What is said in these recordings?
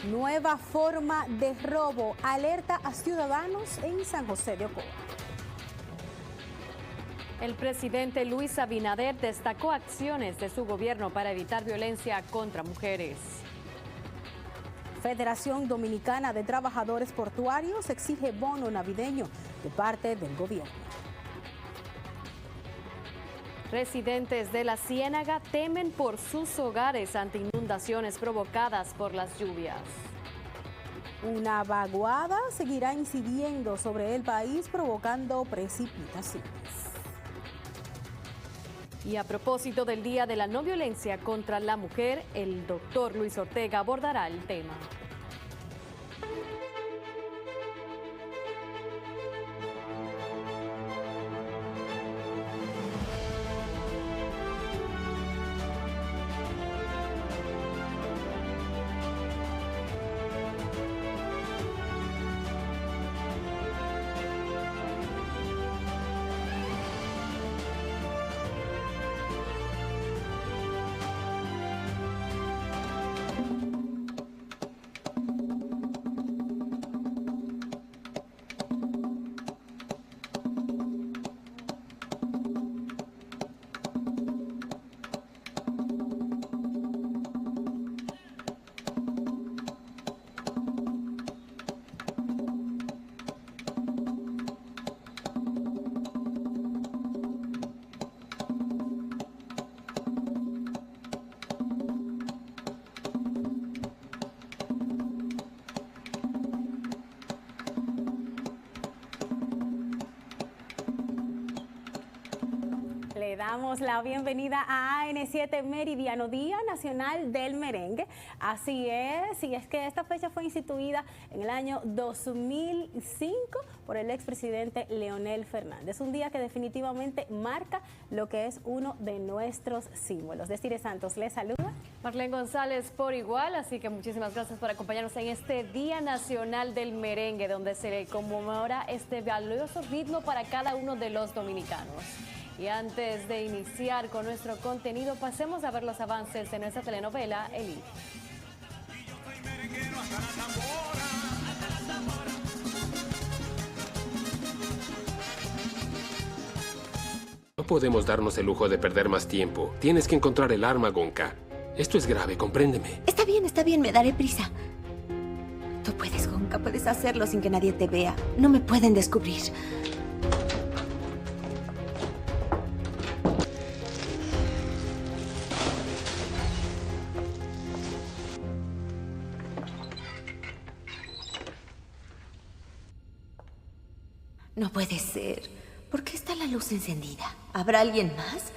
Nueva forma de robo alerta a ciudadanos en San José de Ocoa. El presidente Luis Abinader destacó acciones de su gobierno para evitar violencia contra mujeres. Federación Dominicana de Trabajadores Portuarios exige bono navideño de parte del gobierno. Residentes de la Ciénaga temen por sus hogares ante inundaciones provocadas por las lluvias. Una vaguada seguirá incidiendo sobre el país provocando precipitaciones. Y a propósito del Día de la No Violencia contra la Mujer, el doctor Luis Ortega abordará el tema. Le damos la bienvenida a AN7 Meridiano, Día Nacional del Merengue. Así es, y es que esta fecha fue instituida en el año 2005 por el expresidente Leonel Fernández. Un día que definitivamente marca lo que es uno de nuestros símbolos. Desiree Santos les saluda. Marlene González por igual, así que muchísimas gracias por acompañarnos en este Día Nacional del Merengue, donde se le conmemora este valioso ritmo para cada uno de los dominicanos. Y antes de iniciar con nuestro contenido, pasemos a ver los avances de nuestra telenovela Elite. No podemos darnos el lujo de perder más tiempo. Tienes que encontrar el arma, Gonka. Esto es grave, compréndeme. Está bien, me daré prisa. Tú puedes, Gonka, puedes hacerlo sin que nadie te vea. No me pueden descubrir. No puede ser. ¿Por qué está la luz encendida? ¿Habrá alguien más?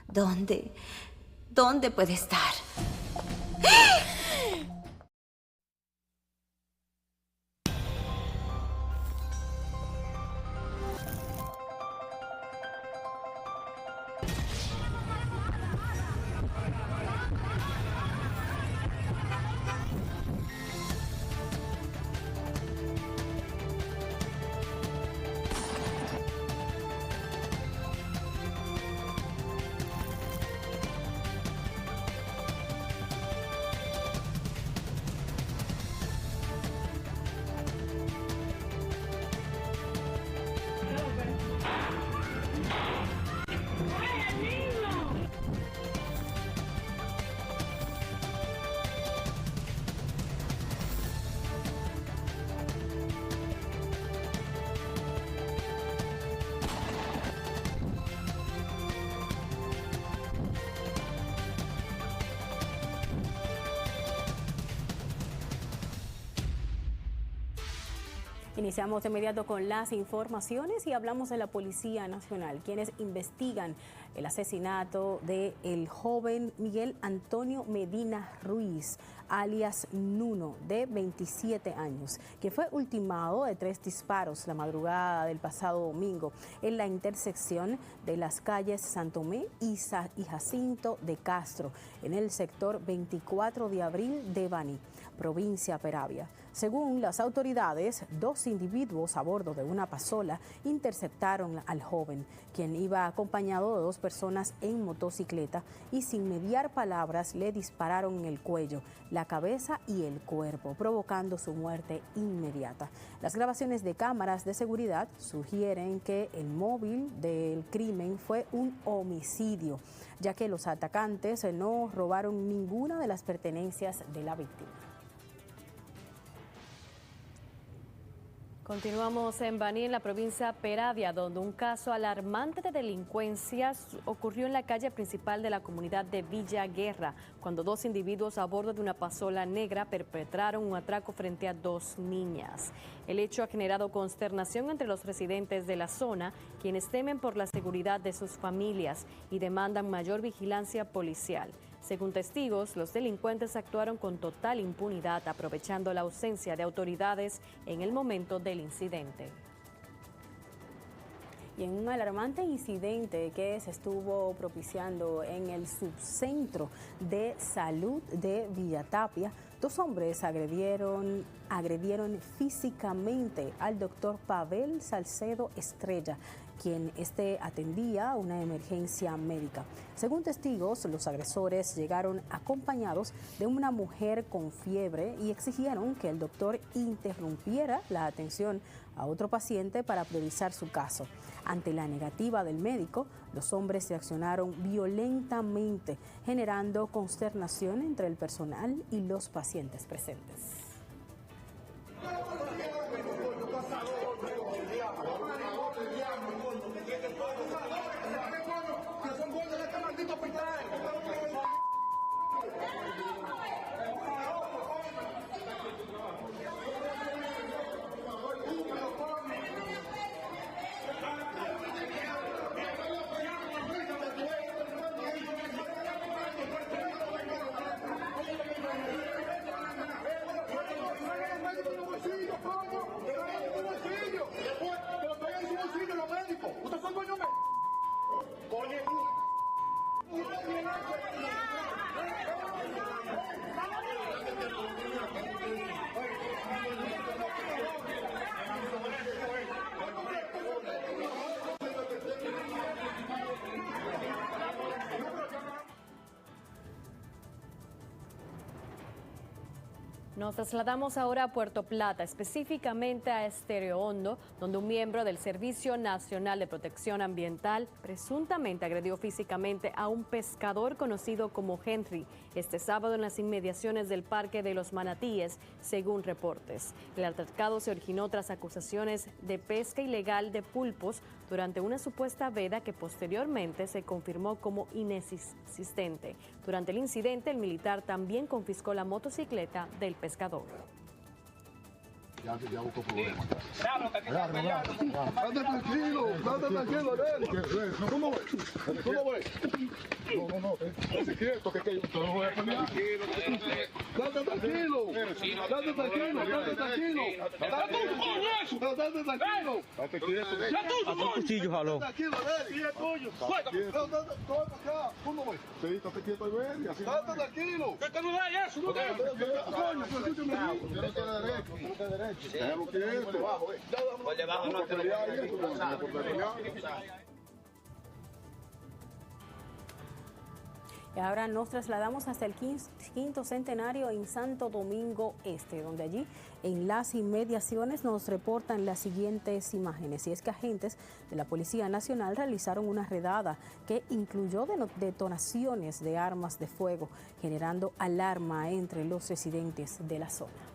¿Dónde? ¿Dónde puede estar? Iniciamos de inmediato con las informaciones y hablamos de la Policía Nacional, quienes investigan el asesinato del joven Miguel Antonio Medina Ruiz, alias Nuno, de 27 años, que fue ultimado de 3 disparos la madrugada del pasado domingo en la intersección de las calles Santomé y Jacinto de Castro, en el sector 24 de abril de Baní, provincia Peravia. Según las autoridades, 2 individuos a bordo de una pasola interceptaron al joven, quien iba acompañado de 2 personas en motocicleta y sin mediar palabras le dispararon en el cuello, la cabeza y el cuerpo, provocando su muerte inmediata. Las grabaciones de cámaras de seguridad sugieren que el móvil del crimen fue un homicidio, ya que los atacantes no robaron ninguna de las pertenencias de la víctima. Continuamos en Baní, en la provincia Peravia, donde un caso alarmante de delincuencia ocurrió en la calle principal de la comunidad de Villa Guerra, cuando dos individuos a bordo de una pasola negra perpetraron un atraco frente a dos niñas. El hecho ha generado consternación entre los residentes de la zona, quienes temen por la seguridad de sus familias y demandan mayor vigilancia policial. Según testigos, los delincuentes actuaron con total impunidad, aprovechando la ausencia de autoridades en el momento del incidente. Y en un alarmante incidente que se estuvo propiciando en el subcentro de salud de Villatapia, dos hombres agredieron físicamente al doctor Pavel Salcedo Estrella, quien atendía una emergencia médica. Según testigos, los agresores llegaron acompañados de una mujer con fiebre y exigieron que el doctor interrumpiera la atención a otro paciente para priorizar su caso. Ante la negativa del médico, los hombres reaccionaron violentamente, generando consternación entre el personal y los pacientes presentes. Nos trasladamos ahora a Puerto Plata, específicamente a Estéreo Hondo, donde un miembro del Servicio Nacional de Protección Ambiental presuntamente agredió físicamente a un pescador conocido como Henry este sábado en las inmediaciones del Parque de los Manatíes, según reportes. El altercado se originó tras acusaciones de pesca ilegal de pulpos durante una supuesta veda que posteriormente se confirmó como inexistente. Durante el incidente, el militar también confiscó la motocicleta del pescador. Ya busco problemas. Anda tranquilo, ¿Cómo voy? No, esté quieto, que yo no voy a pelear. Date tranquilo. Date quieto. Un cuchillo, jaló. Tranquilo, sí, es tuyo. ¿Cómo voy? Sí, estate quieto y ven. Date tranquilo. ¿Qué no da eso? No tiene derecho. Déjalo quieto. Por debajo no te lo Y ahora nos trasladamos hasta el quinto centenario en Santo Domingo Este, donde allí en las inmediaciones nos reportan las siguientes imágenes. Y es que agentes de la Policía Nacional realizaron una redada que incluyó detonaciones de armas de fuego, generando alarma entre los residentes de la zona.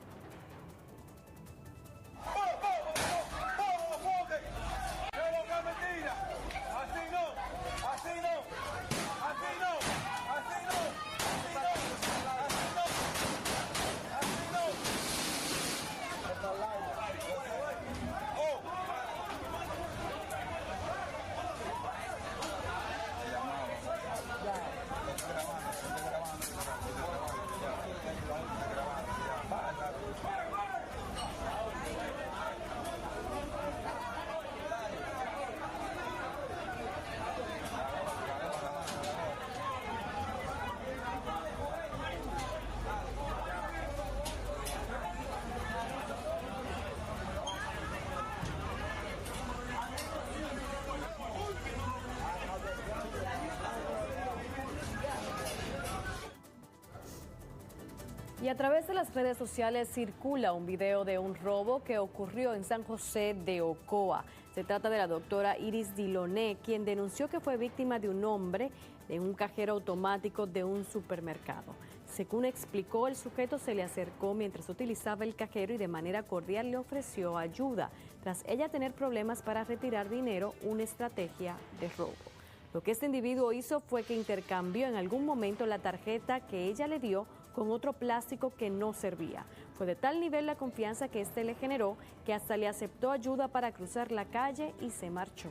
Y a través de las redes sociales circula un video de un robo que ocurrió en San José de Ocoa. Se trata de la doctora Iris Diloné, quien denunció que fue víctima de un hombre en un cajero automático de un supermercado. Según explicó, el sujeto se le acercó mientras utilizaba el cajero y de manera cordial le ofreció ayuda. Tras ella tener problemas para retirar dinero, una estrategia de robo. Lo que este individuo hizo fue que intercambió en algún momento la tarjeta que ella le dio con otro plástico que no servía. Fue de tal nivel la confianza que este le generó que hasta le aceptó ayuda para cruzar la calle y se marchó.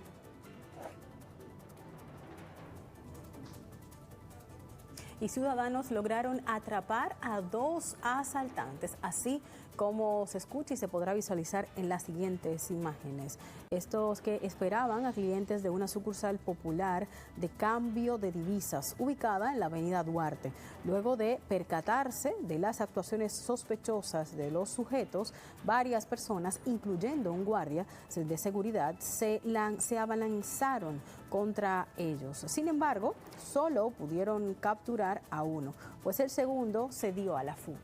Y ciudadanos lograron atrapar a 2 asaltantes, así como se escucha y se podrá visualizar en las siguientes imágenes. Estos que esperaban a clientes de una sucursal popular de cambio de divisas ubicada en la avenida Duarte. Luego de percatarse de las actuaciones sospechosas de los sujetos, varias personas, incluyendo un guardia de seguridad, se abalanzaron contra ellos. Sin embargo, solo pudieron capturar a uno, pues el segundo se dio a la fuga.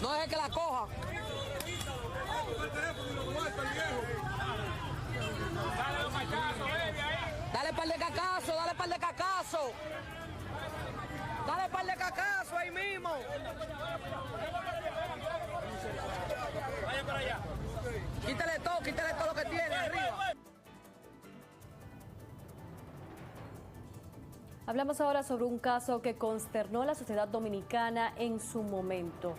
No deje que la coja. Dale par de cacazo, dale par de cacazo. Dale par de cacazo ahí mismo. Vaya para allá. Quítale todo lo que tiene arriba. Hablamos ahora sobre un caso que consternó a la sociedad dominicana en su momento.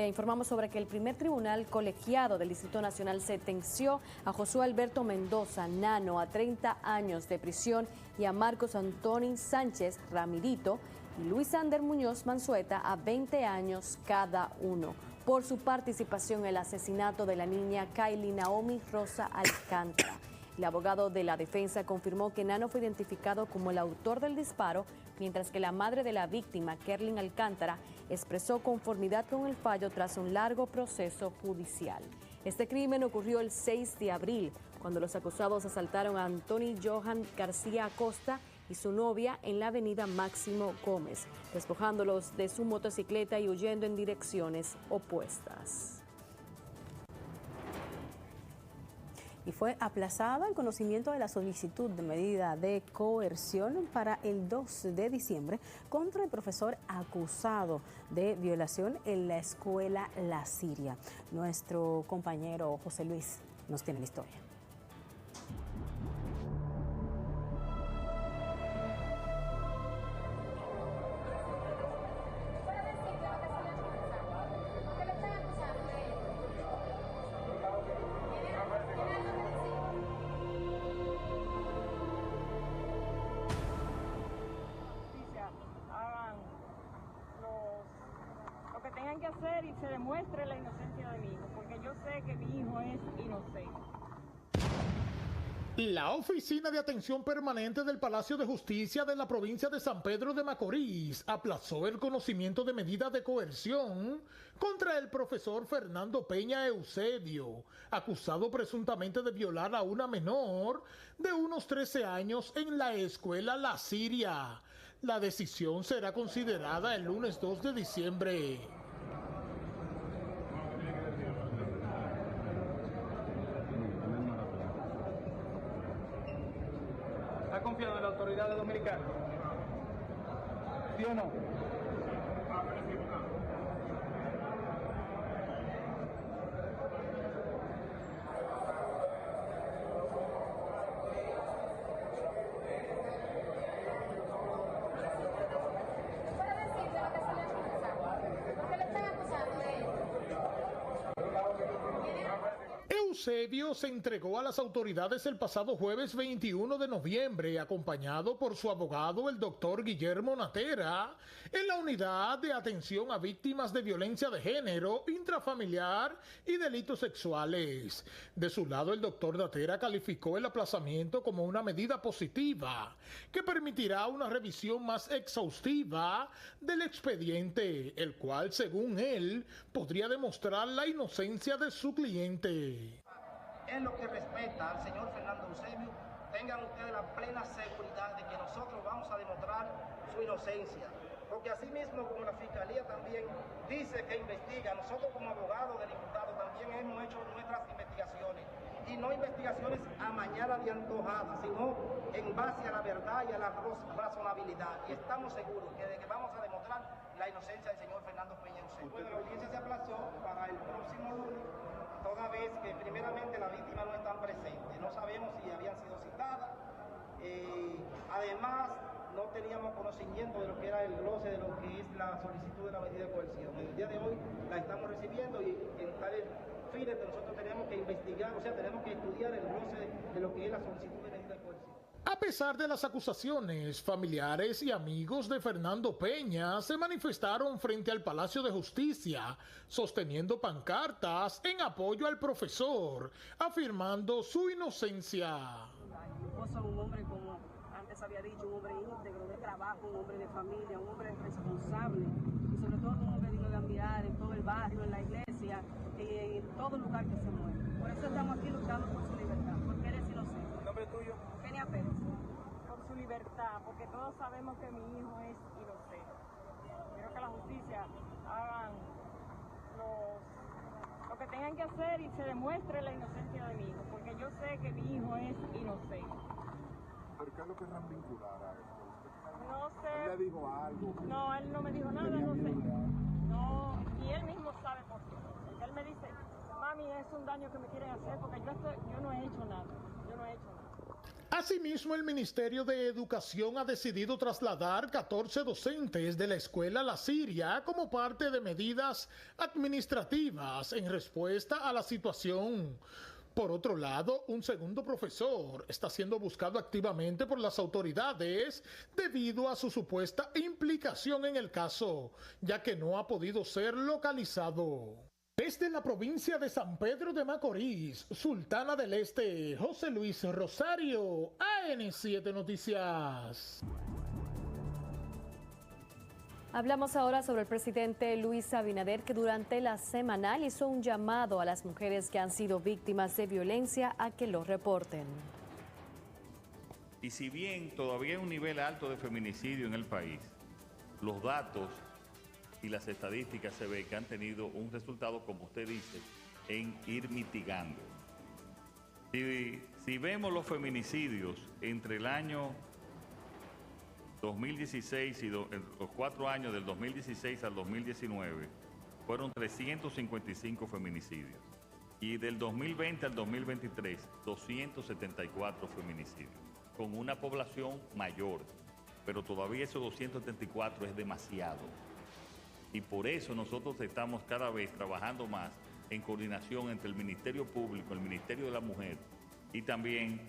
Informamos sobre que el primer tribunal colegiado del Distrito Nacional sentenció a Josué Alberto Mendoza Nano a 30 años de prisión y a Marcos Antonio Sánchez Ramirito y Luis Ander Muñoz Mansueta a 20 años cada uno por su participación en el asesinato de la niña Kylie Naomi Rosa Alcántara. El abogado de la defensa confirmó que Nano fue identificado como el autor del disparo, mientras que la madre de la víctima, Kerlin Alcántara, expresó conformidad con el fallo tras un largo proceso judicial. Este crimen ocurrió el 6 de abril, cuando los acusados asaltaron a Anthony Johan García Acosta y su novia en la avenida Máximo Gómez, despojándolos de su motocicleta y huyendo en direcciones opuestas. Y fue aplazada el conocimiento de la solicitud de medida de coerción para el 2 de diciembre contra el profesor acusado de violación en la escuela La Siria. Nuestro compañero José Luis nos tiene la historia. Que hacer y se demuestre la inocencia de mi hijo, porque yo sé que mi hijo es inocente. La Oficina de Atención Permanente del Palacio de Justicia de la provincia de San Pedro de Macorís aplazó el conocimiento de medida de coerción contra el profesor Fernando Peña Eusebio, acusado presuntamente de violar a una menor de unos 13 años en la escuela La Siria. La decisión será considerada el lunes 2 de diciembre. ¿Está confiado en la autoridad dominicana? ¿Sí o no? Eusebio se entregó a las autoridades el pasado jueves 21 de noviembre, acompañado por su abogado, el doctor Guillermo Natera, en la unidad de atención a víctimas de violencia de género, intrafamiliar y delitos sexuales. De su lado, el doctor Natera calificó el aplazamiento como una medida positiva que permitirá una revisión más exhaustiva del expediente, el cual, según él, podría demostrar la inocencia de su cliente. En lo que respecta al señor Fernando Eusebio, tengan ustedes la plena seguridad de que nosotros vamos a demostrar su inocencia. porque así mismo como la Fiscalía también dice que investiga, nosotros como abogados del imputado también hemos hecho nuestras investigaciones, y no investigaciones amañadas y antojadas, sino en base a la verdad y a la razonabilidad, y estamos seguros que vamos a demostrar la inocencia del señor Fernando Peña Eusebio. Bueno, la audiencia se aplazó para el próximo lunes, toda vez que primeramente las víctimas no están presentes, no sabemos si habían sido citadas, además no teníamos conocimiento de lo que era el glose de lo que es la solicitud de la medida de coerción. En el día de hoy la estamos recibiendo y en tales fines nosotros tenemos que investigar, o sea, tenemos que estudiar el glose de lo que es la solicitud de medida de coerción. A pesar de las acusaciones, familiares y amigos de Fernando Peña se manifestaron frente al Palacio de Justicia, sosteniendo pancartas en apoyo al profesor, afirmando su inocencia. Mi esposo es un hombre, como antes había dicho, un hombre íntegro de trabajo, un hombre de familia, un hombre responsable y sobre todo un hombre digno de admirar en todo el barrio, en la iglesia, en todo lugar que se mueve. Por eso estamos aquí luchando por su libertad, porque él es inocente. ¿El nombre tuyo? Kenia Pérez. Por su libertad, porque todos sabemos que mi hijo es inocente. Quiero que la justicia hagan lo que tengan que hacer y se demuestre la inocencia de mi hijo, porque yo sé que mi hijo es inocente. ¿Por qué lo querrán vincular a esto? No sé. ¿Él le dijo algo? No, él no me dijo nada, no sé. No, y él mismo sabe por qué. Él me dice, mami, es un daño que me quieren hacer porque yo no he hecho nada. Yo no he hecho nada. Asimismo, el Ministerio de Educación ha decidido trasladar 14 docentes de la escuela La Siria como parte de medidas administrativas en respuesta a la situación. Por otro lado, un segundo profesor está siendo buscado activamente por las autoridades debido a su supuesta implicación en el caso, ya que no ha podido ser localizado. Desde la provincia de San Pedro de Macorís, Sultana del Este, José Luis Rosario, AN7 Noticias. Hablamos ahora sobre el presidente Luis Abinader, que durante la semanal hizo un llamado a las mujeres que han sido víctimas de violencia a que lo reporten. Y si bien todavía hay un nivel alto de feminicidio en el país, los datos y las estadísticas se ve que han tenido un resultado, como usted dice, en ir mitigando. Si vemos los feminicidios entre el año 2016 y los 4 años del 2016 al 2019, fueron 355 feminicidios. Y del 2020 al 2023, 274 feminicidios, con una población mayor. Pero todavía esos 274 es demasiado. Y por eso nosotros estamos cada vez trabajando más en coordinación entre el Ministerio Público, el Ministerio de la Mujer y también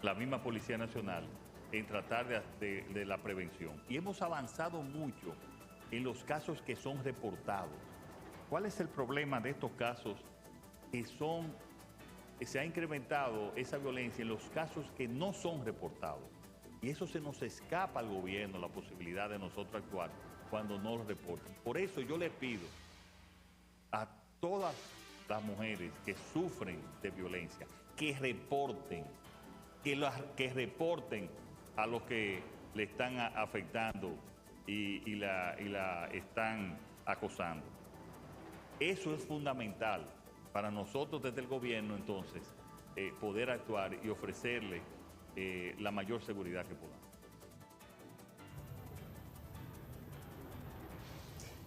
la misma Policía Nacional en tratar de la prevención. Y hemos avanzado mucho en los casos que son reportados. ¿Cuál es el problema de estos casos? Que se ha incrementado esa violencia en los casos que no son reportados. Y eso se nos escapa al gobierno, la posibilidad de nosotros actuar cuando no los reporten. Por eso yo le pido a todas las mujeres que sufren de violencia que reporten, que reporten a los que le están afectando y la están acosando. Eso es fundamental para nosotros desde el gobierno, entonces, poder actuar y ofrecerle la mayor seguridad que podamos.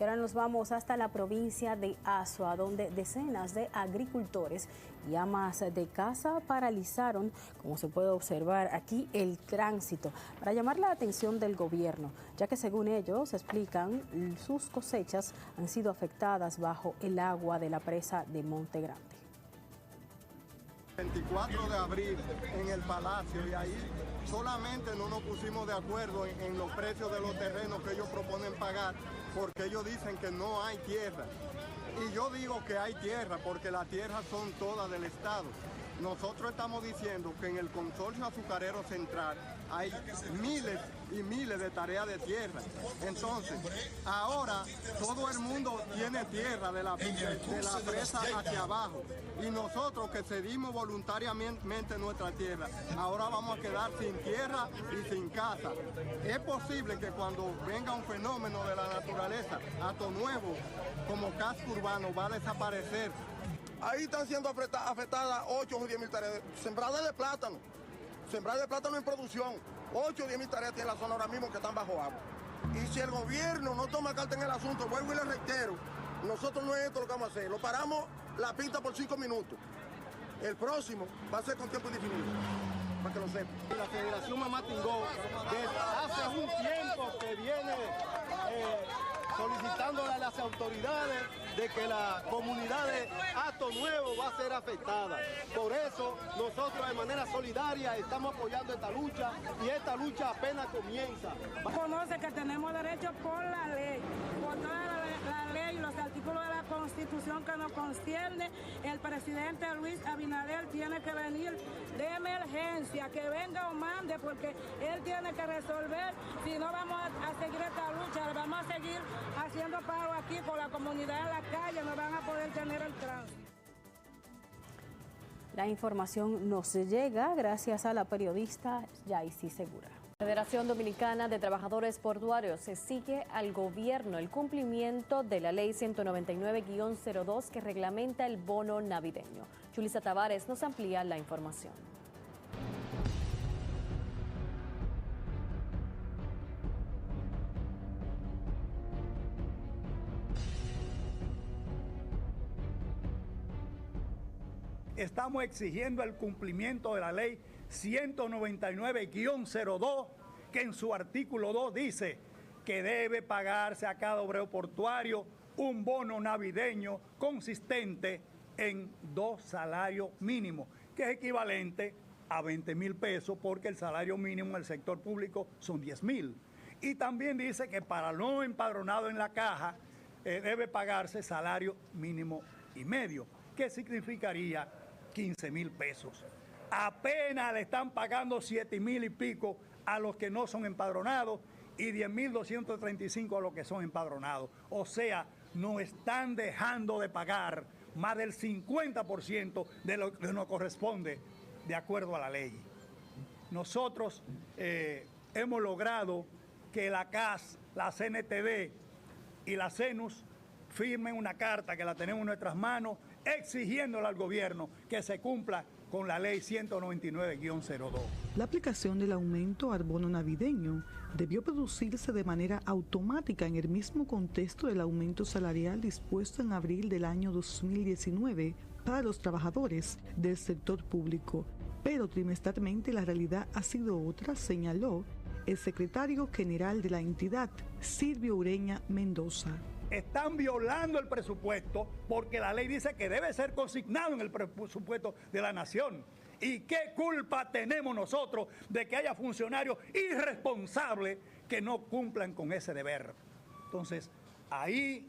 Y ahora nos vamos hasta la provincia de Azua, donde decenas de agricultores y amas de casa paralizaron, como se puede observar aquí, el tránsito para llamar la atención del gobierno, ya que según ellos explican, sus cosechas han sido afectadas bajo el agua de la presa de Monte Grande. 24 de abril en el Palacio, y ahí solamente no nos pusimos de acuerdo en los precios de los terrenos que ellos proponen pagar, porque ellos dicen que no hay tierra. Y yo digo que hay tierra, porque las tierras son todas del Estado. Nosotros estamos diciendo que en el Consorcio Azucarero Central hay miles y miles de tareas de tierra. Entonces, ahora todo el mundo tiene tierra de la presa hacia abajo. Y nosotros que cedimos voluntariamente nuestra tierra, ahora vamos a quedar sin tierra y sin casa. Es posible que cuando venga un fenómeno de la naturaleza, Hato Nuevo, como casco urbano, va a desaparecer. Ahí están siendo afectadas 8 o 10 mil tareas. Sembradas de plátano en producción. 8 o 10 mil tareas tiene la zona ahora mismo que están bajo agua. Y si el gobierno no toma carta en el asunto, vuelvo y le reitero, nosotros no es esto lo que vamos a hacer. Lo paramos la pista por 5 minutos. El próximo va a ser con tiempo indefinido, para que lo sepan. La Federación Mamá Tingó, desde hace un tiempo que viene solicitándole a las autoridades de que la comunidad de Hato Nuevo va a ser afectada. Por eso nosotros de manera solidaria estamos apoyando esta lucha y esta lucha apenas comienza. Conoce que tenemos derechos por la ley, por toda la ley y los artículos de la Constitución que nos concierne. El presidente Luis Abinader tiene que venir de emergencia, que venga o mande, porque él tiene que resolver. Si no vamos a seguir esta lucha, vamos a seguir haciendo paro aquí con la comunidad en la calle, no van a poder tener el tránsito. La información nos llega gracias a la periodista Yaisy Segura. La Federación Dominicana de Trabajadores Portuarios exige al gobierno el cumplimiento de la Ley 199-02 que reglamenta el bono navideño. Julissa Tavares nos amplía la información. Estamos exigiendo el cumplimiento de la ley 199-02, que en su artículo 2 dice que debe pagarse a cada obrero portuario un bono navideño consistente en 2 salarios mínimos, que es equivalente a 20.000 pesos, porque el salario mínimo en el sector público son 10.000. Y también dice que para no empadronado en la caja debe pagarse salario mínimo y medio, que significaría 15.000 pesos. Apenas le están pagando 7.000 y pico a los que no son empadronados y 10.235 a los que son empadronados. O sea, nos están dejando de pagar más del 50% de lo que nos corresponde de acuerdo a la ley. Nosotros hemos logrado que la CAS, la CNTD y la CENUS firmen una carta que la tenemos en nuestras manos, exigiéndole al gobierno que se cumpla con la ley 199-02. La aplicación del aumento al bono navideño debió producirse de manera automática en el mismo contexto del aumento salarial dispuesto en abril del año 2019 para los trabajadores del sector público, pero trimestralmente la realidad ha sido otra, señaló el secretario general de la entidad, Silvio Ureña Mendoza. Están violando el presupuesto porque la ley dice que debe ser consignado en el presupuesto de la nación. ¿Y qué culpa tenemos nosotros de que haya funcionarios irresponsables que no cumplan con ese deber? Entonces, ahí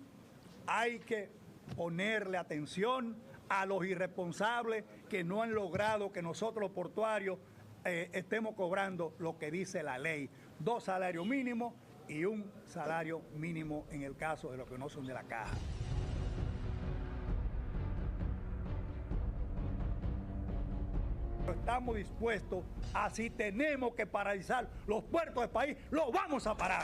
hay que ponerle atención a los irresponsables que no han logrado que nosotros los portuarios estemos cobrando lo que dice la ley, 2 salarios mínimos y un salario mínimo en el caso de los que no son de la caja. Estamos dispuestos a, si tenemos que paralizar los puertos del país, lo vamos a parar.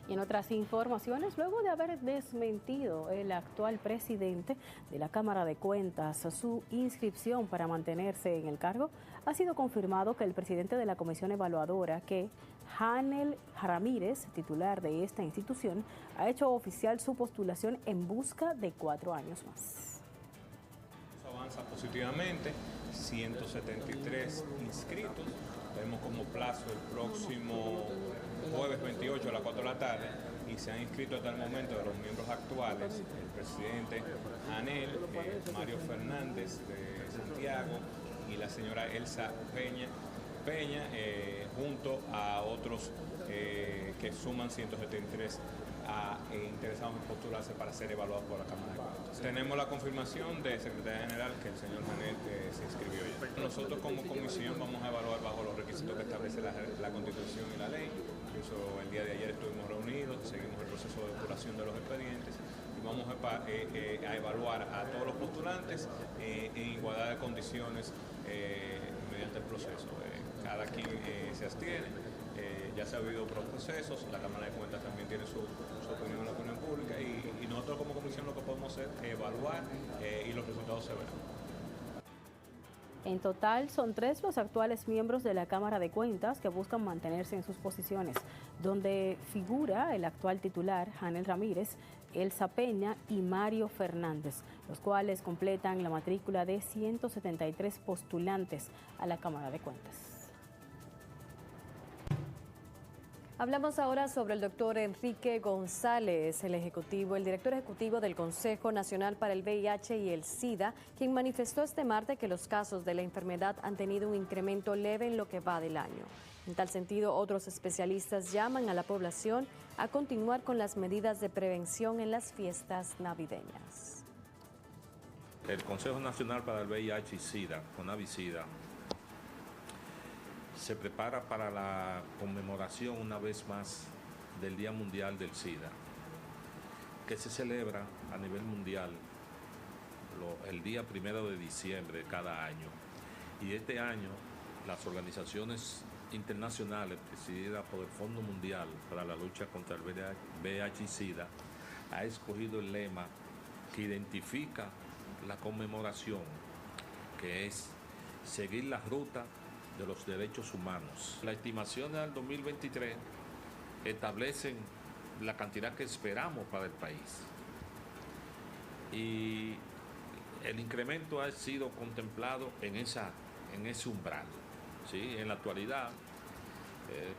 Y en otras informaciones, luego de haber desmentido el actual presidente de la Cámara de Cuentas su inscripción para mantenerse en el cargo, ha sido confirmado que el presidente de la Comisión Evaluadora, que Janel Ramírez, titular de esta institución, ha hecho oficial su postulación en busca de 4 años más. Avanza positivamente, 173 inscritos. Tenemos como plazo el próximo jueves 28 a las 4 de la tarde y se han inscrito hasta el momento de los miembros actuales, el presidente Janel, Mario Fernández de Santiago y la señora Elsa Peña, junto a otros que suman 173 interesados en postularse para ser evaluados por la Cámara de Cuentas. Tenemos la confirmación del secretario general que el señor Janet se inscribió ya. Nosotros como comisión vamos a evaluar bajo los requisitos que establece la Constitución y la ley. Incluso el día de ayer estuvimos reunidos, seguimos el proceso de depuración de los expedientes y vamos a evaluar a todos los postulantes en igualdad de condiciones mediante el proceso. Cada quien se abstiene, ya se ha habido procesos, la Cámara de Cuentas también tiene su opinión en la opinión pública y nosotros como comisión lo que podemos hacer es evaluar y los resultados se verán. En total, son 3 los actuales miembros de la Cámara de Cuentas que buscan mantenerse en sus posiciones, donde figura el actual titular, Janel Ramírez, Elsa Peña y Mario Fernández, los cuales completan la matrícula de 173 postulantes a la Cámara de Cuentas. Hablamos ahora sobre el doctor Enrique González, el director ejecutivo del Consejo Nacional para el VIH y el SIDA, quien manifestó este martes que los casos de la enfermedad han tenido un incremento leve en lo que va del año. En tal sentido, otros especialistas llaman a la población a continuar con las medidas de prevención en las fiestas navideñas. El Consejo Nacional para el VIH y SIDA, CONAVI-SIDA, se prepara para la conmemoración una vez más del Día Mundial del SIDA, que se celebra a nivel mundial el día 1 de diciembre de cada año. Y este año las organizaciones internacionales presididas por el Fondo Mundial para la Lucha contra el VIH y SIDA ha escogido el lema que identifica la conmemoración, que es seguir la ruta de los derechos humanos. Las estimaciones del 2023 establecen la cantidad que esperamos para el país. Y el incremento ha sido contemplado en ese umbral. ¿Sí? En la actualidad,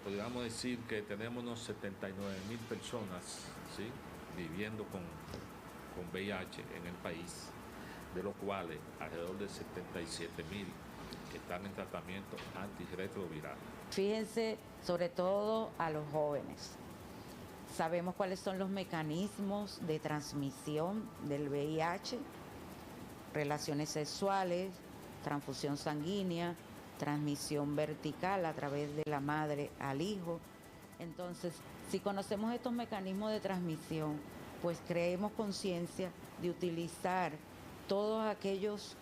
podríamos decir que tenemos unos 79.000 personas, ¿sí?, viviendo con VIH en el país, de los cuales alrededor de 77.000 que están en tratamiento antirretroviral. Fíjense sobre todo a los jóvenes. Sabemos cuáles son los mecanismos de transmisión del VIH, relaciones sexuales, transfusión sanguínea, transmisión vertical a través de la madre al hijo. Entonces, si conocemos estos mecanismos de transmisión, pues creemos conciencia de utilizar todos aquellos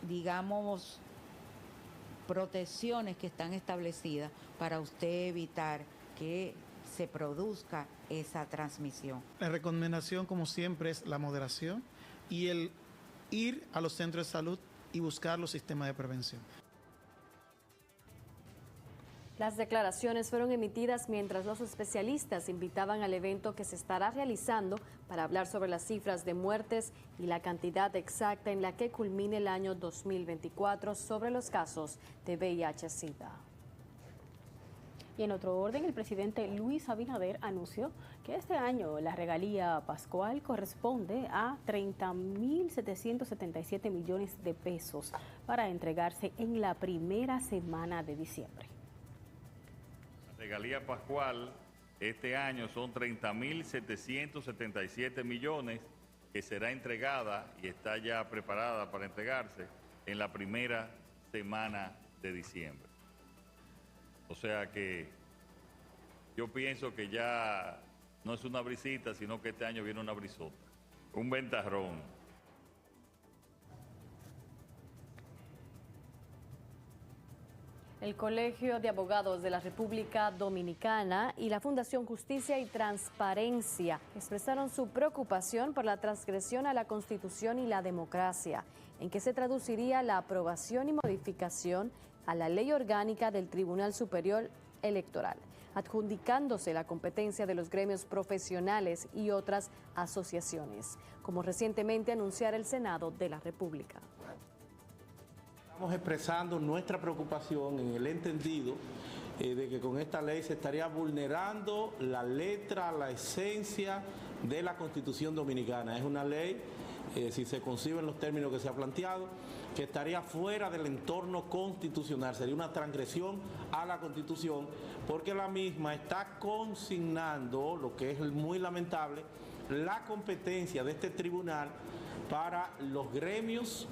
digamos, protecciones que están establecidas para usted evitar que se produzca esa transmisión. La recomendación, como siempre, es la moderación y el ir a los centros de salud y buscar los sistemas de prevención. Las declaraciones fueron emitidas mientras los especialistas invitaban al evento que se estará realizando para hablar sobre las cifras de muertes y la cantidad exacta en la que culmine el año 2024 sobre los casos de VIH-Sida. Y en otro orden, el presidente Luis Abinader anunció que este año la regalía pascual corresponde a 30.777 millones de pesos para entregarse en la primera semana de diciembre. Regalía pascual este año son 30.777 millones que será entregada y está ya preparada para entregarse en la primera semana de diciembre. O sea que yo pienso que ya no es una brisita, sino que este año viene una brisota, un ventarrón. El Colegio de Abogados de la República Dominicana y la Fundación Justicia y Transparencia expresaron su preocupación por la transgresión a la Constitución y la democracia, en que se traduciría la aprobación y modificación a la Ley Orgánica del Tribunal Superior Electoral, adjudicándose la competencia de los gremios profesionales y otras asociaciones, como recientemente anunciara el Senado de la República. Estamos expresando nuestra preocupación en el entendido de que con esta ley se estaría vulnerando la letra, la esencia de la Constitución Dominicana. Es una ley si se conciben los términos que se ha planteado, que estaría fuera del entorno constitucional, sería una transgresión a la Constitución, porque la misma está consignando, lo que es muy lamentable, la competencia de este tribunal para los gremios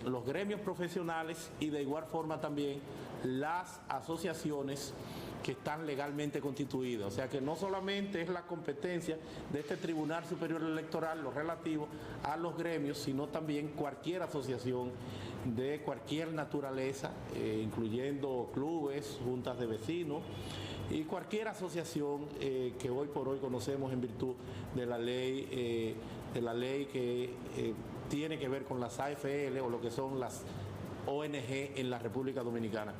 profesionales y de igual forma también las asociaciones que están legalmente constituidas. O sea que no solamente es la competencia de este Tribunal Superior Electoral lo relativo a los gremios, sino también cualquier asociación de cualquier naturaleza, incluyendo clubes, juntas de vecinos y cualquier asociación que hoy por hoy conocemos en virtud de la ley que tiene que ver con las AFL o lo que son las ONG en la República Dominicana.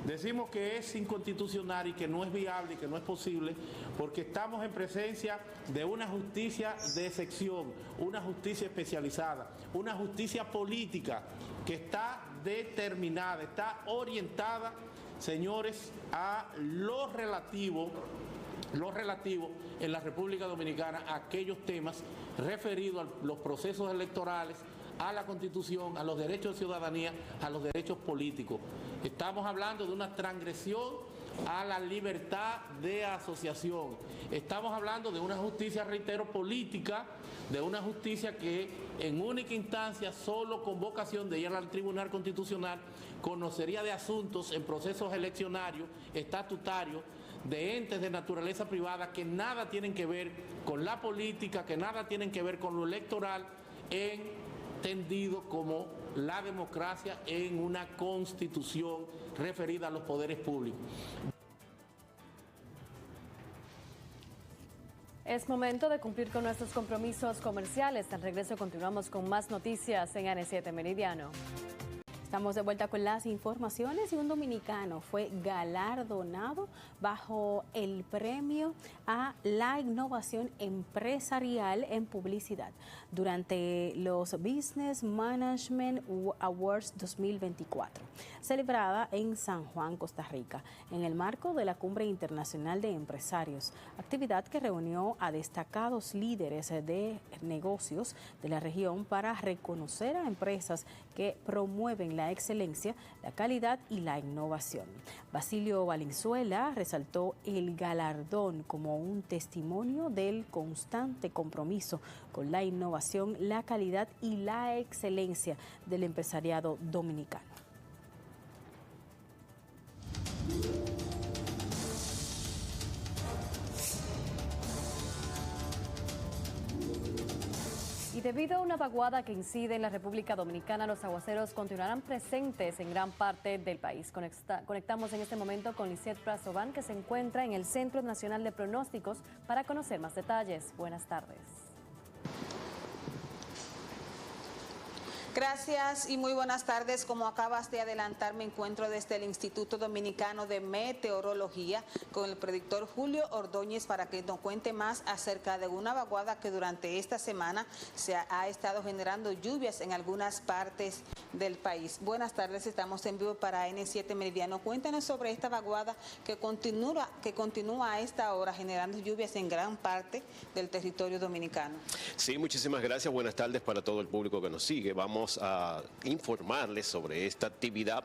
Decimos que es inconstitucional y que no es viable y que no es posible porque estamos en presencia de una justicia de sección, una justicia especializada, una justicia política que está determinada, está orientada, señores, a lo relativo en la República Dominicana a aquellos temas referidos a los procesos electorales, a la Constitución, a los derechos de ciudadanía, a los derechos políticos. Estamos hablando de una transgresión a la libertad de asociación. Estamos hablando de una justicia, reitero, política, de una justicia que en única instancia, solo con vocación de ir al Tribunal Constitucional, conocería de asuntos en procesos eleccionarios, estatutarios, de entes de naturaleza privada que nada tienen que ver con la política, que nada tienen que ver con lo electoral, entendido como la democracia en una constitución referida a los poderes públicos. Es momento de cumplir con nuestros compromisos comerciales. Al regreso continuamos con más noticias en N7 Meridiano. Estamos de vuelta con las informaciones y un dominicano fue galardonado bajo el premio a la innovación empresarial en publicidad durante los Business Management Awards 2024, celebrada en San Juan, Costa Rica, en el marco de la Cumbre Internacional de Empresarios, actividad que reunió a destacados líderes de negocios de la región para reconocer a empresas que promueven la excelencia, la calidad y la innovación. Basilio Valenzuela resaltó el galardón como un testimonio del constante compromiso con la innovación, la calidad y la excelencia del empresariado dominicano. Y debido a una vaguada que incide en la República Dominicana, los aguaceros continuarán presentes en gran parte del país. Conectamos en este momento con Lisette Prazovan, que se encuentra en el Centro Nacional de Pronósticos, para conocer más detalles. Buenas tardes. Gracias y muy buenas tardes. Como acabas de adelantar, me encuentro desde el Instituto Dominicano de Meteorología con el predictor Julio Ordóñez para que nos cuente más acerca de una vaguada que durante esta semana se ha estado generando lluvias en algunas partes del país. Buenas tardes, estamos en vivo para N7 Meridiano. Cuéntanos sobre esta vaguada que continúa a esta hora generando lluvias en gran parte del territorio dominicano. Sí, muchísimas gracias. Buenas tardes para todo el público que nos sigue. Vamos a informarles sobre esta actividad.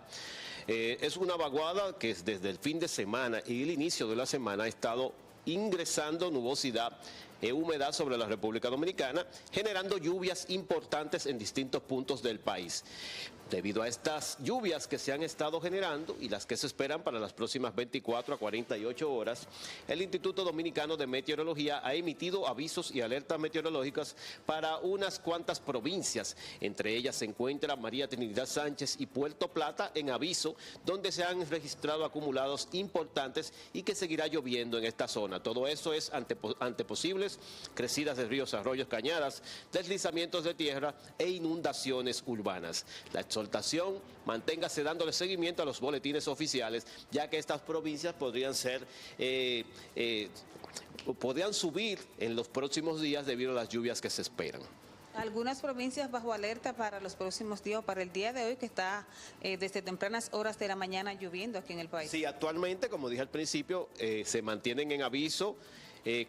Es una vaguada que desde el fin de semana y el inicio de la semana ha estado ingresando nubosidad e humedad sobre la República Dominicana, generando lluvias importantes en distintos puntos del país. Debido a estas lluvias que se han estado generando y las que se esperan para las próximas 24 a 48 horas, el Instituto Dominicano de Meteorología ha emitido avisos y alertas meteorológicas para unas cuantas provincias. Entre ellas se encuentra María Trinidad Sánchez y Puerto Plata en aviso, donde se han registrado acumulados importantes y que seguirá lloviendo en esta zona. Todo eso es ante posibles crecidas de ríos, arroyos, cañadas, deslizamientos de tierra e inundaciones urbanas. La exhortación, manténgase dándole seguimiento a los boletines oficiales, ya que estas provincias podrían subir en los próximos días debido a las lluvias que se esperan. Algunas provincias bajo alerta para los próximos días, para el día de hoy que está desde tempranas horas de la mañana lloviendo aquí en el país. Sí, actualmente, como dije al principio, se mantienen en aviso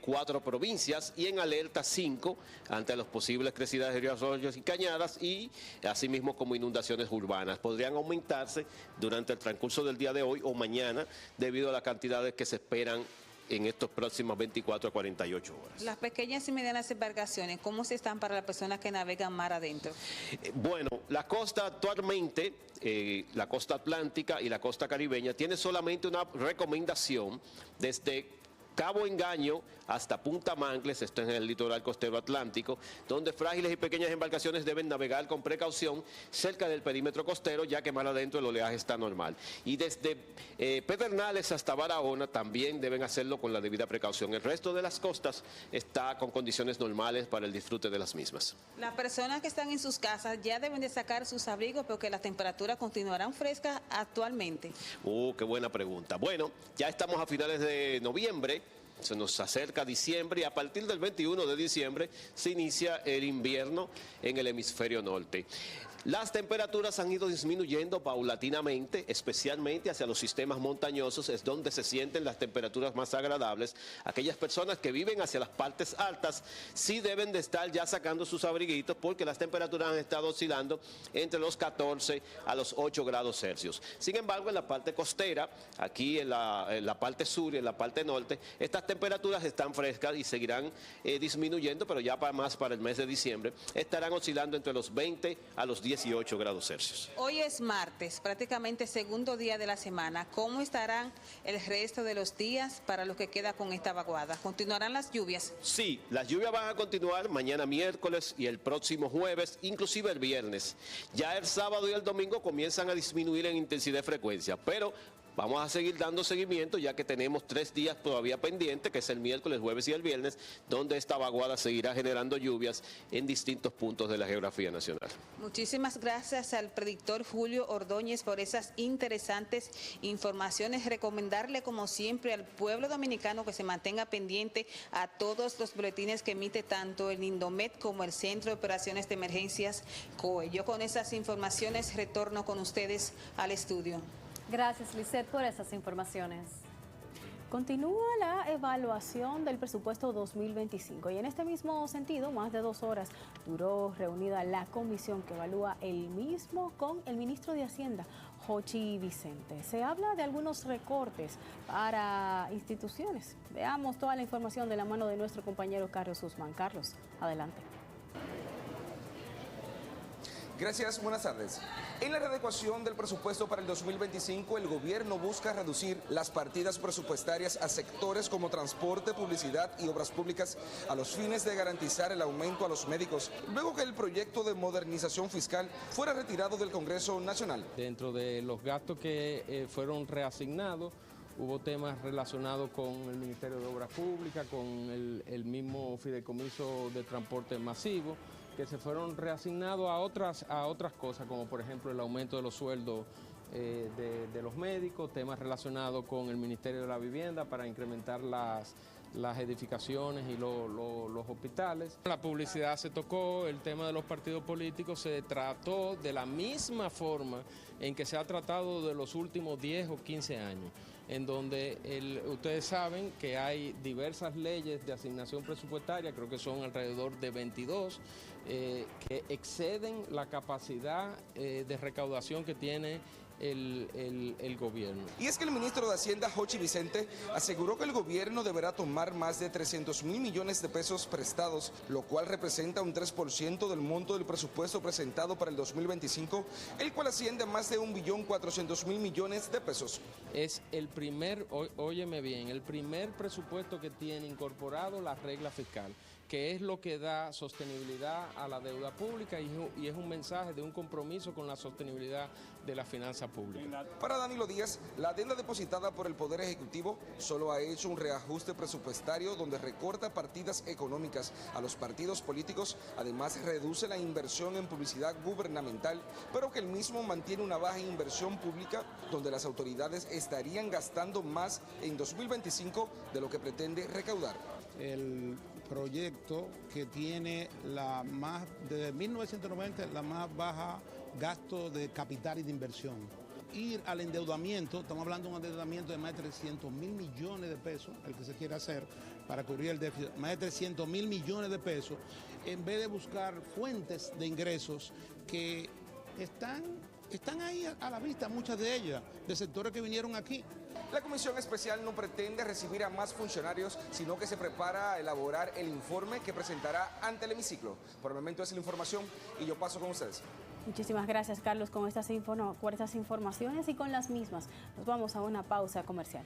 4 provincias y en alerta 5 ante las posibles crecidas de ríos, arroyos y cañadas y asimismo como inundaciones urbanas. Podrían aumentarse durante el transcurso del día de hoy o mañana debido a las cantidades que se esperan en estos próximos 24 a 48 horas. Las pequeñas y medianas embarcaciones, ¿cómo se están para las personas que navegan mar adentro? Bueno, la costa actualmente, la costa atlántica y la costa caribeña, tiene solamente una recomendación desde Cabo Engaño hasta Punta Mangles, esto es en el litoral costero atlántico, donde frágiles y pequeñas embarcaciones deben navegar con precaución cerca del perímetro costero, ya que más adentro el oleaje está normal. Y desde Pedernales hasta Barahona también deben hacerlo con la debida precaución. El resto de las costas está con condiciones normales para el disfrute de las mismas. Las personas que están en sus casas ya deben de sacar sus abrigos porque las temperaturas continuarán frescas actualmente. Qué buena pregunta. Bueno, ya estamos a finales de noviembre. Se nos acerca diciembre y a partir del 21 de diciembre se inicia el invierno en el hemisferio norte. Las temperaturas han ido disminuyendo paulatinamente, especialmente hacia los sistemas montañosos, es donde se sienten las temperaturas más agradables. Aquellas personas que viven hacia las partes altas sí deben de estar ya sacando sus abriguitos porque las temperaturas han estado oscilando entre los 14 a los 8 grados Celsius. Sin embargo, en la parte costera, aquí en la parte sur y en la parte norte, estas temperaturas están frescas y seguirán disminuyendo, pero ya más para el mes de diciembre estarán oscilando entre los 20 a los 18 grados Celsius. Hoy es martes, prácticamente segundo día de la semana. ¿Cómo estarán el resto de los días para los que queda con esta vaguada? ¿Continuarán las lluvias? Sí, las lluvias van a continuar mañana miércoles y el próximo jueves, inclusive el viernes. Ya el sábado y el domingo comienzan a disminuir en intensidad y frecuencia, pero vamos a seguir dando seguimiento ya que tenemos 3 días todavía pendientes, que es el miércoles, jueves y el viernes, donde esta vaguada seguirá generando lluvias en distintos puntos de la geografía nacional. Muchísimas gracias al predictor Julio Ordóñez por esas interesantes informaciones. Recomendarle como siempre al pueblo dominicano que se mantenga pendiente a todos los boletines que emite tanto el Indomet como el Centro de Operaciones de Emergencias COE. Yo con esas informaciones retorno con ustedes al estudio. Gracias, Lisette, por esas informaciones. Continúa la evaluación del presupuesto 2025 y en este mismo sentido, más de 2 horas duró reunida la comisión que evalúa el mismo con el ministro de Hacienda, Jochi Vicente. Se habla de algunos recortes para instituciones. Veamos toda la información de la mano de nuestro compañero Carlos Usman. Carlos, adelante. Gracias, buenas tardes. En la readecuación del presupuesto para el 2025, el gobierno busca reducir las partidas presupuestarias a sectores como transporte, publicidad y obras públicas a los fines de garantizar el aumento a los médicos, luego que el proyecto de modernización fiscal fuera retirado del Congreso Nacional. Dentro de los gastos que fueron reasignados, hubo temas relacionados con el Ministerio de Obras Públicas, con el mismo fideicomiso de transporte masivo, que se fueron reasignados a otras cosas, como por ejemplo el aumento de los sueldos de los médicos, temas relacionados con el Ministerio de la Vivienda para incrementar las edificaciones y los hospitales. La publicidad se tocó, el tema de los partidos políticos se trató de la misma forma en que se ha tratado de los últimos 10 o 15 años, en donde ustedes saben que hay diversas leyes de asignación presupuestaria, creo que son alrededor de 22, que exceden la capacidad de recaudación que tiene el gobierno. Y es que el ministro de Hacienda, Jochi Vicente, aseguró que el gobierno deberá tomar más de 300.000 millones de pesos prestados, lo cual representa un 3% del monto del presupuesto presentado para el 2025, el cual asciende a más de 1.400.000 millones de pesos. Es el primer, óyeme bien, el primer presupuesto que tiene incorporado la regla fiscal, que es lo que da sostenibilidad a la deuda pública y es un mensaje de un compromiso con la sostenibilidad de la finanza pública. Para Danilo Díaz, la adenda depositada por el Poder Ejecutivo solo ha hecho un reajuste presupuestario donde recorta partidas económicas a los partidos políticos, además reduce la inversión en publicidad gubernamental, pero que el mismo mantiene una baja inversión pública donde las autoridades estarían gastando más en 2025 de lo que pretende recaudar. El proyecto que tiene desde 1990 la más baja gasto de capital y de inversión. ir al endeudamiento. Estamos hablando de un endeudamiento de más de 300 mil millones de pesos, el que se quiere hacer para cubrir el déficit, más de 300 mil millones de pesos, en vez de buscar fuentes de ingresos que están ahí a la vista, muchas de ellas, de sectores que vinieron aquí. La comisión especial no pretende recibir a más funcionarios, sino que se prepara a elaborar el informe que presentará ante el hemiciclo. Por el momento es la información y yo paso con ustedes. Muchísimas gracias, Carlos, con estas informaciones y con las mismas. Nos vamos a una pausa comercial.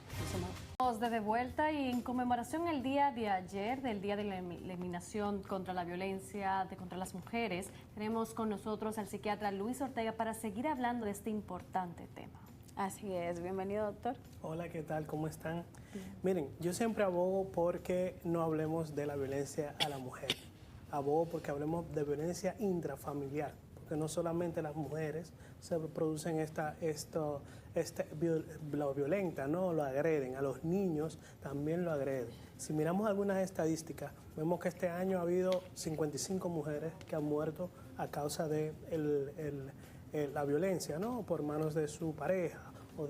Estamos de vuelta y en conmemoración el día de ayer, del Día de la Eliminación contra la Violencia contra las Mujeres, tenemos con nosotros al psiquiatra Luis Ortega para seguir hablando de este importante tema. Así es, bienvenido, doctor. Hola, ¿qué tal? ¿Cómo están? Miren, yo siempre abogo porque no hablemos de la violencia a la mujer. Abogo porque hablemos de violencia intrafamiliar, porque no solamente las mujeres se producen lo violenta, ¿no? Lo agreden, a los niños también lo agreden. Si miramos algunas estadísticas, vemos que este año ha habido 55 mujeres que han muerto a causa de la violencia, ¿no? Por manos de su pareja o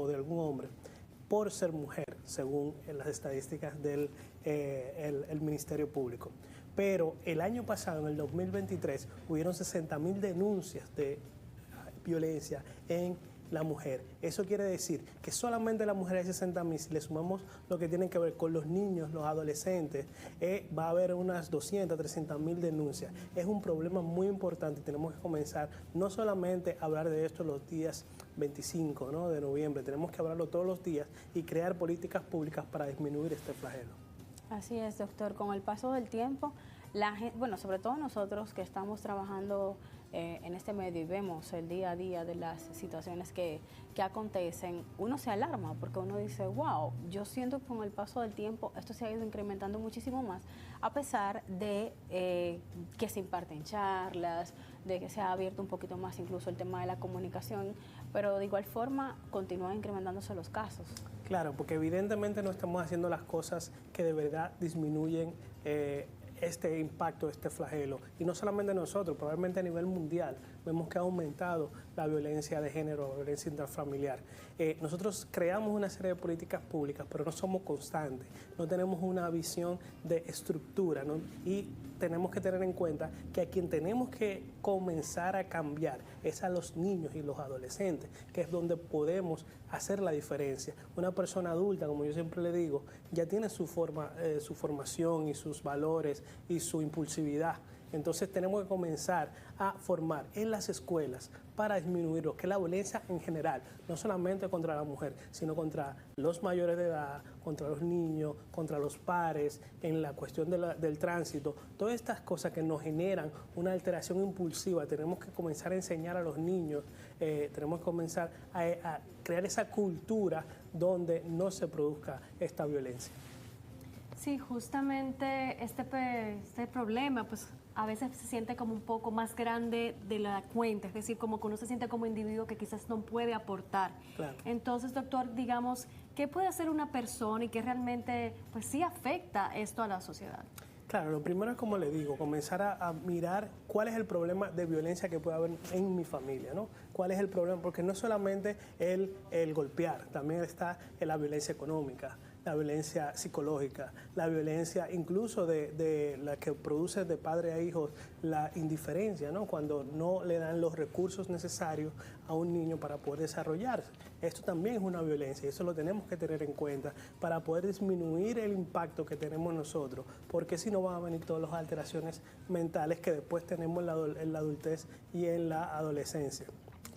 de algún hombre, por ser mujer, según las estadísticas del el Ministerio Público. Pero el año pasado, en el 2023, hubieron 60.000 denuncias de violencia en la mujer. Eso quiere decir que solamente la mujer hay 60.000. Si le sumamos lo que tiene que ver con los niños, los adolescentes, va a haber unas 200, 300.000 denuncias. Es un problema muy importante y tenemos que comenzar no solamente a hablar de esto los días 25, ¿no? de noviembre, tenemos que hablarlo todos los días y crear políticas públicas para disminuir este flagelo. Así es, doctor. Con el paso del tiempo, la gente, bueno, sobre todo nosotros que estamos trabajando en este medio y vemos el día a día de las situaciones que acontecen, uno se alarma porque uno dice, wow, yo siento que con el paso del tiempo esto se ha ido incrementando muchísimo más, a pesar de que se imparten charlas, de que se ha abierto un poquito más incluso el tema de la comunicación, pero de igual forma continúan incrementándose los casos. Claro, porque evidentemente no estamos haciendo las cosas que de verdad disminuyen este impacto, este flagelo. Y no solamente nosotros, probablemente a nivel mundial, vemos que ha aumentado la violencia de género, la violencia intrafamiliar. Nosotros creamos una serie de políticas públicas, pero no somos constantes, no tenemos una visión de estructura, ¿no? Y tenemos que tener en cuenta que a quien tenemos que comenzar a cambiar es a los niños y los adolescentes, que es donde podemos hacer la diferencia. Una persona adulta, como yo siempre le digo, ya tiene su formación y sus valores y su impulsividad. Entonces tenemos que comenzar a formar en las escuelas para disminuir lo que es la violencia en general, no solamente contra la mujer, sino contra los mayores de edad, contra los niños, contra los pares, en la cuestión del tránsito. Todas estas cosas que nos generan una alteración impulsiva, tenemos que comenzar a enseñar a los niños, tenemos que comenzar a crear esa cultura donde no se produzca esta violencia. Sí, justamente este problema, pues a veces se siente como un poco más grande de la cuenta, es decir, como que uno se siente como individuo que quizás no puede aportar. Claro. Entonces, doctor, digamos, ¿qué puede hacer una persona y qué realmente, pues sí afecta esto a la sociedad? Claro, lo primero es, como le digo, comenzar a mirar cuál es el problema de violencia que puede haber en mi familia, ¿no? ¿Cuál es el problema? Porque no es solamente el golpear, también está la violencia económica, la violencia psicológica, la violencia incluso de la que produce de padre a hijos, la indiferencia, ¿no? Cuando no le dan los recursos necesarios a un niño para poder desarrollarse. Esto también es una violencia y eso lo tenemos que tener en cuenta para poder disminuir el impacto que tenemos nosotros, porque si no van a venir todas las alteraciones mentales que después tenemos en la adultez y en la adolescencia.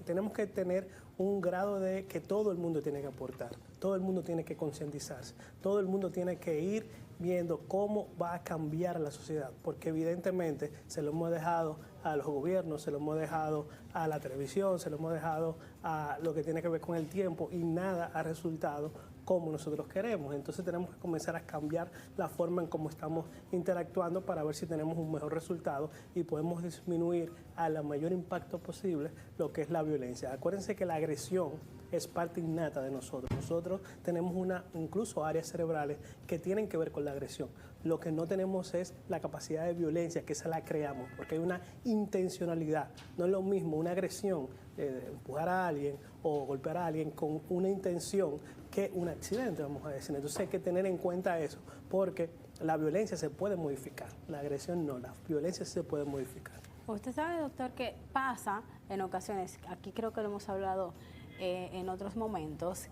Tenemos que tener un grado de que todo el mundo tiene que aportar, todo el mundo tiene que concientizarse, todo el mundo tiene que ir viendo cómo va a cambiar la sociedad, porque evidentemente se lo hemos dejado a los gobiernos, se lo hemos dejado a la televisión, se lo hemos dejado a lo que tiene que ver con el tiempo y nada ha resultado como nosotros queremos. Entonces tenemos que comenzar a cambiar la forma en cómo estamos interactuando para ver si tenemos un mejor resultado y podemos disminuir al mayor impacto posible lo que es la violencia. Acuérdense que la agresión es parte innata de nosotros. Nosotros tenemos incluso áreas cerebrales que tienen que ver con la agresión. Lo que no tenemos es la capacidad de violencia, que esa la creamos, porque hay una intencionalidad. No es lo mismo una agresión, empujar a alguien o golpear a alguien con una intención que un accidente, vamos a decir. Entonces hay que tener en cuenta eso, porque la violencia se puede modificar, la agresión no, la violencia sí se puede modificar. Usted sabe, doctor, que pasa en ocasiones, aquí creo que lo hemos hablado en otros momentos,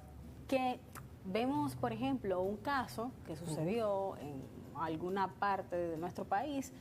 que vemos, por ejemplo, un caso que sucedió en alguna parte de nuestro país,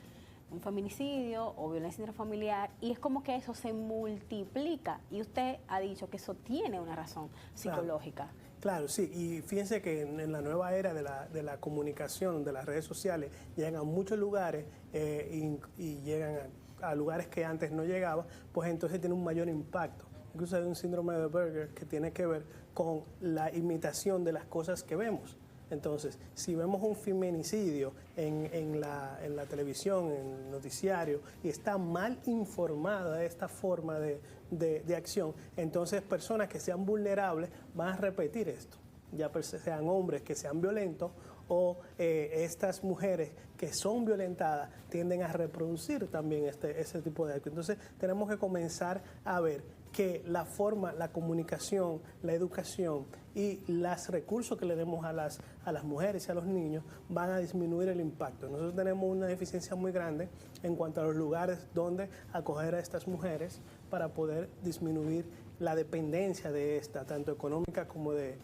un feminicidio o violencia intrafamiliar, y es como que eso se multiplica, y usted ha dicho que eso tiene una razón psicológica. Claro, sí, y fíjense que en la nueva era de la comunicación, de las redes sociales, llegan a muchos lugares y llegan a lugares que antes no llegaba, pues entonces tiene un mayor impacto. Incluso hay un síndrome de Berger que tiene que ver con la imitación de las cosas que vemos. Entonces, si vemos un feminicidio en la televisión, en el noticiario, y está mal informada de esta forma de acción, entonces personas que sean vulnerables van a repetir esto, ya sean hombres que sean violentos o estas mujeres que son violentadas tienden a reproducir también ese tipo de acto. Entonces, tenemos que comenzar a ver que la forma, la comunicación, la educación y los recursos que le demos a las mujeres y a los niños van a disminuir el impacto. Nosotros tenemos una deficiencia muy grande en cuanto a los lugares donde acoger a estas mujeres para poder disminuir la dependencia de esta, tanto económica como de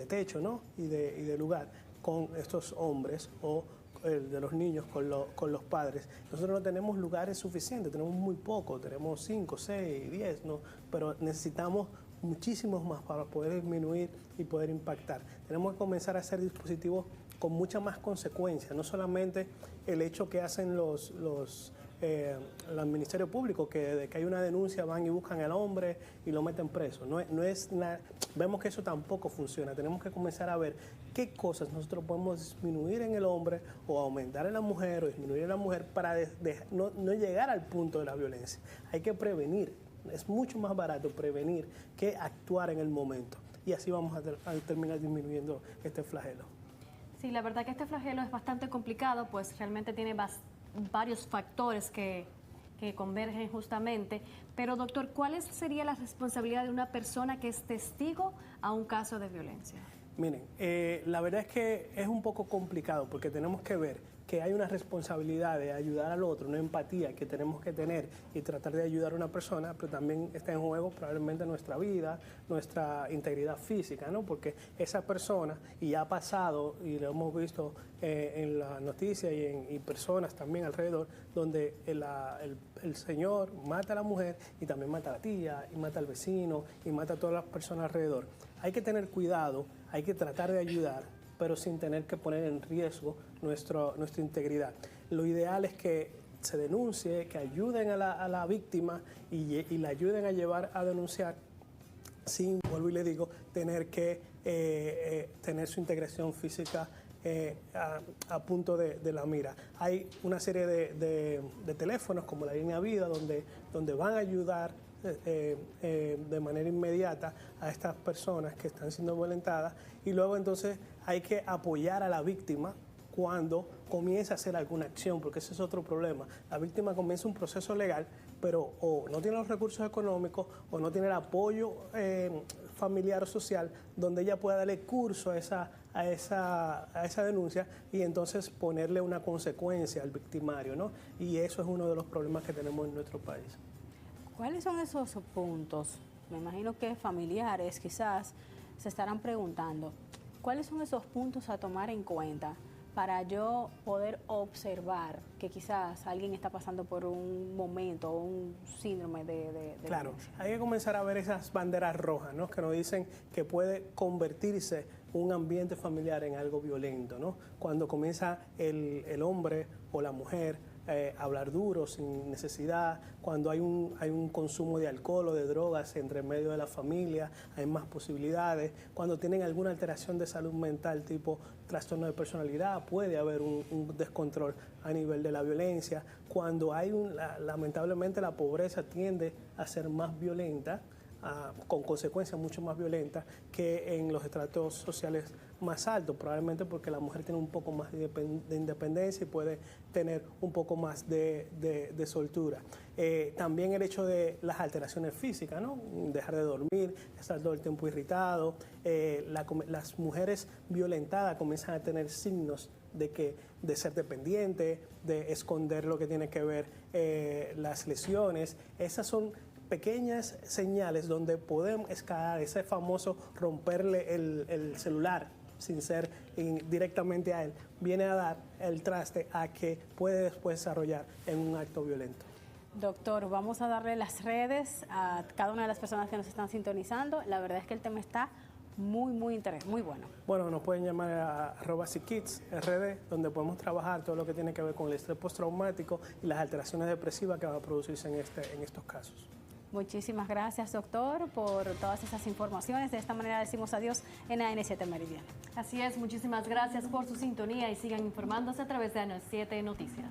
techo, ¿no? y de lugar, con estos hombres o de los niños con los padres. Nosotros no tenemos lugares suficientes, tenemos muy poco, tenemos 5, 6, 10, ¿no? Pero necesitamos muchísimos más para poder disminuir y poder impactar. Tenemos que comenzar a hacer dispositivos con mucha más consecuencia, no solamente el hecho que hacen los Ministerio Público, que de que hay una denuncia van y buscan al hombre y lo meten preso. Vemos que eso tampoco funciona. Tenemos que comenzar a ver qué cosas nosotros podemos disminuir en el hombre o aumentar en la mujer o disminuir en la mujer para no llegar al punto de la violencia. Hay que prevenir. Es mucho más barato prevenir que actuar en el momento. Y así vamos a terminar disminuyendo este flagelo. Sí, la verdad que este flagelo es bastante complicado, pues realmente tiene varios factores que convergen justamente. Pero, doctor, ¿cuál sería la responsabilidad de una persona que es testigo a un caso de violencia? Miren, la verdad es que es un poco complicado porque tenemos que ver que hay una responsabilidad de ayudar al otro, una empatía que tenemos que tener y tratar de ayudar a una persona, pero también está en juego probablemente nuestra vida, nuestra integridad física, ¿no? Porque esa persona, y ha pasado, y lo hemos visto en la noticia y personas también alrededor, donde el señor mata a la mujer y también mata a la tía, y mata al vecino, y mata a todas las personas alrededor. Hay que tener cuidado, hay que tratar de ayudar, pero sin tener que poner en riesgo nuestra integridad. Lo ideal es que se denuncie, que ayuden a la víctima y la ayuden a llevar a denunciar sin, vuelvo y le digo, tener que tener su integración física a punto de la mira. Hay una serie de teléfonos como la línea Vida donde van a ayudar de manera inmediata a estas personas que están siendo violentadas, y luego entonces hay que apoyar a la víctima cuando comienza a hacer alguna acción, porque ese es otro problema. La víctima comienza un proceso legal, pero o no tiene los recursos económicos o no tiene el apoyo familiar o social donde ella pueda darle curso a esa denuncia y entonces ponerle una consecuencia al victimario, ¿no? Y eso es uno de los problemas que tenemos en nuestro país. ¿Cuáles son esos puntos? Me imagino que familiares quizás se estarán preguntando, ¿cuáles son esos puntos a tomar en cuenta para yo poder observar que quizás alguien está pasando por un momento o un síndrome de Claro, violencia? hay que comenzar a ver esas banderas rojas, ¿no? Que nos dicen que puede convertirse un ambiente familiar en algo violento, ¿no? Cuando comienza el hombre o la mujer hablar duro sin necesidad, cuando hay un consumo de alcohol o de drogas entre medio de la familia, hay más posibilidades, cuando tienen alguna alteración de salud mental tipo trastorno de personalidad, puede haber un descontrol a nivel de la violencia, cuando hay lamentablemente la pobreza tiende a ser más violenta, con consecuencias mucho más violentas que en los estratos sociales más altos, probablemente porque la mujer tiene un poco más de independencia y puede tener un poco más de soltura. También el hecho de las alteraciones físicas, ¿no? Dejar de dormir, estar todo el tiempo irritado. Las mujeres violentadas comienzan a tener signos de ser dependiente, de esconder lo que tiene que ver las lesiones. Esas son pequeñas señales donde podemos escalar ese famoso romperle el celular sin ser directamente a él, viene a dar el traste a que puede después desarrollar en un acto violento. Doctor, vamos a darle las redes a cada una de las personas que nos están sintonizando. La verdad es que el tema está muy bueno. Bueno, nos pueden llamar a @SickKidsRD, donde podemos trabajar todo lo que tiene que ver con el estrés postraumático y las alteraciones depresivas que van a producirse en estos casos. Muchísimas gracias, doctor, por todas esas informaciones. De esta manera decimos adiós en AN7 Meridiano. Así es, muchísimas gracias por su sintonía y sigan informándose a través de AN7 Noticias.